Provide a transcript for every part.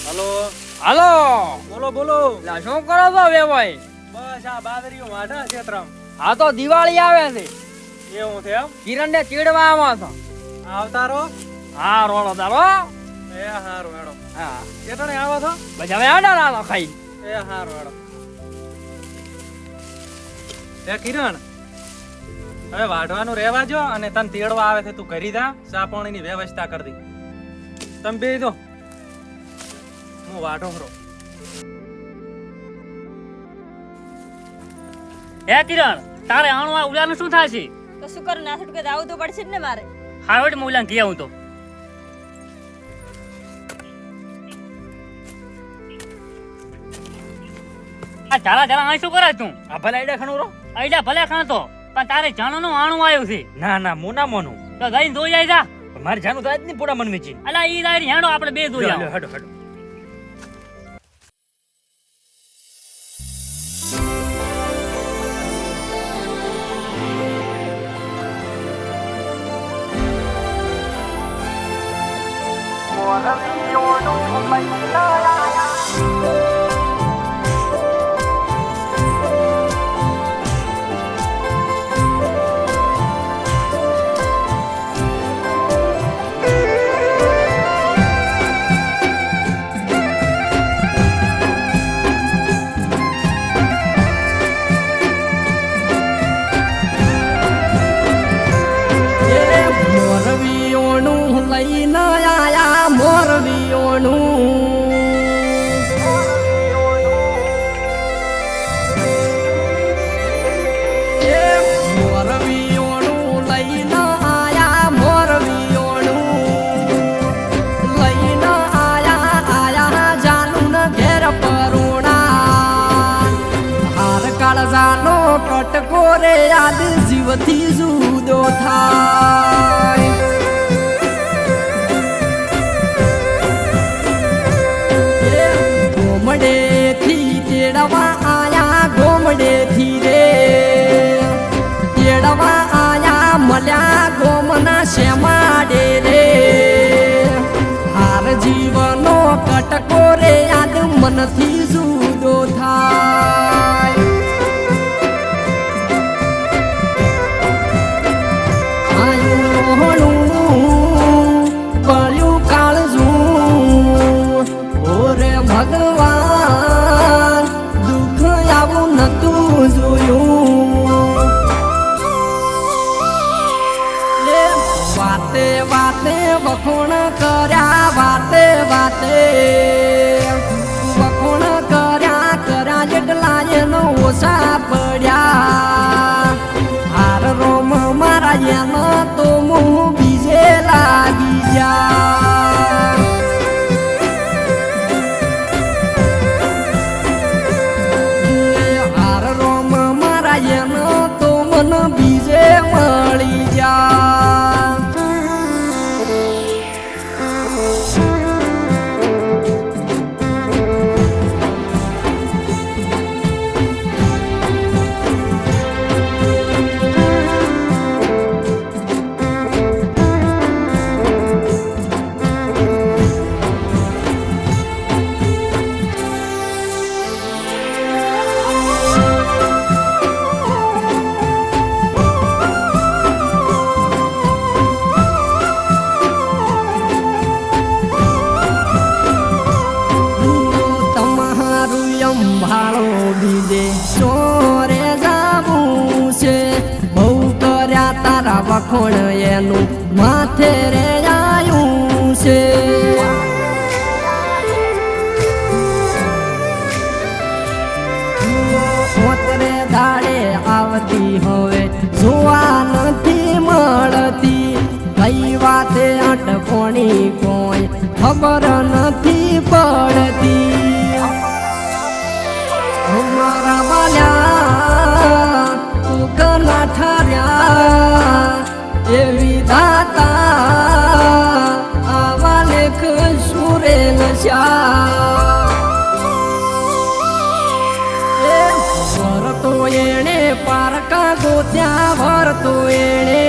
Hello હાલો બોલો બોલો. લા શું કરો છો બે ભાઈ? બસ આ બાદરીઓ વાઢા ક્ષેત્રમ. હા તો દિવાળી આવે છે, એવું છે એમ? કિરણ ને ચીડવા આવો છો. આવતારો. હા રોડો તારો. એ હારું હેડો. હા કેટલે આવો છો? પછી હવે આડા રાલો ખાઈ. એ હારું હેડો. એ કિરણ, હવે વાઢવાનું રહેવા જો અને તને તેડવા આવે છે તું કરી જા. ચા પાણીની વ્યવસ્થા કરી દી. તમે બે દો, હું વાઢો ખરો. હે કિરણ, તારે આણવા ઉલાનું શું થાય છે? તો શું કરું, ના છૂટકે આવું તો પડશે જ ને મારે. હા વડ ઉલાન ગયા હું તો. આ ઝાલા ઝાલા અહીં શું કરે તું? આ ભલે આઈડા ખણું રો. આઈડા ભલે ખાતો પણ તારે જાણવાનું આણું આવ્યું છે. ના ના હું ના મોનું. તો જઈને જોઈ આવી જા. મારે જાનું તો આજ નહીં પોડા મન વેચી. અલા ઈ દારી હેડો આપણે બે જોઈ આવો. હેડો હેડો. મોરવીઓનું લઈને આયા મોરવીઓનું. મોરવીઓનું લઈને આયા મોરવીઓનું. લઈને આયા જાનું ને ઘેર પરુણા. હાર કાળજાનો કટકો રે યાદ જીવથી જુદો થાય. ગોમડેથી તેડવા આયા ગોમડેથી રે. તેડવા આયા મળ્યા ગોમના શેમાડે રે. હાર જીવનો કટકો રે યાદ મનથી જુદો થાય. પડ્યું કાળજું ઓરે ભગવાન દુઃખ આવું નતું જોયું. વાતે વાતે વખોણ કર્યા વાતે વાતે વખોણ કર્યા જેટલા એનો ઓછા પડ્યા. હાર રોમ મારા એનો તો મું બીજે લાગી જા. હાર રોમ મારા એનો તો મન બીજે મળી જા. સંભાળો બીજે ચોરે જાવું છે. બહુ કર્યા તારા વખોણ એનું માથે રે આયું છે. ઓતરે દાડે આવતી હવે જોવા નથી મળતી. કઈ વાતે અટકોણી કોઈ ખબર નથી પડતી. મારા વાલ્યા તું કના ઠાર્યા એવી દાતા આવા લેખ સુરે નશા. વરતો એણે પારકા ગોત્યા વરતો એણે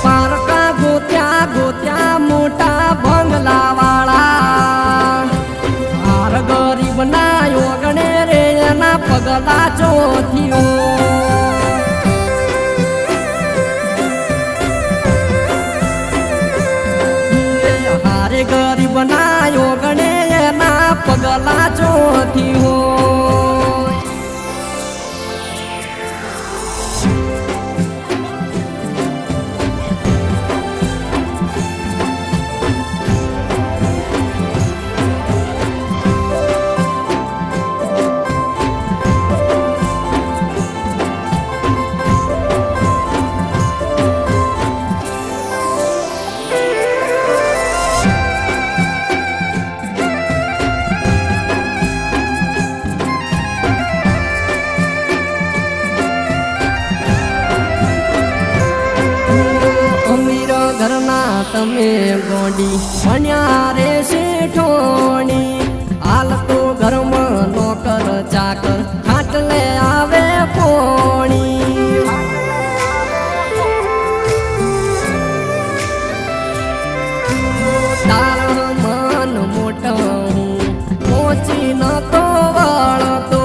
પારકા ગોત્યા મોટા બંગલા વાળા. થયો હારે ગરીબ બનાયો ગણે એના પગલા ચોથી હોય તમે ગોડી ભણ્યા રે શેઠોણી હાલ તો ઘરમાં નોકર ચાકર ખાટલે આવે પોણી તારા મન મોટો હું પહોંચી નતો વળતો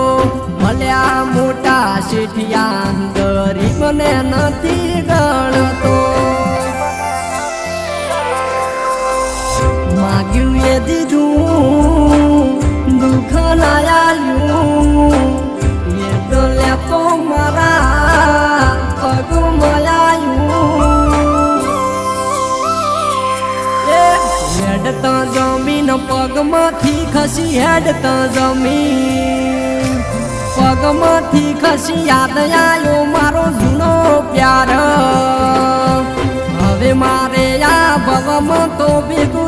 મળ્યા મોટા શેઠિયા ગરીબને નથી ગણતો માગ્યું એ દીધું દુઃખ નાયાયું એ તો લેતો મારા પગ મયાયું હેડતા જમીન પગમાંથી ખસી હેડતા જમીન પગમાંથી ખસી યાદ આવ્યો મારો જૂનો પ્યાર હવે મારે આ ભવમાં તો ભેગું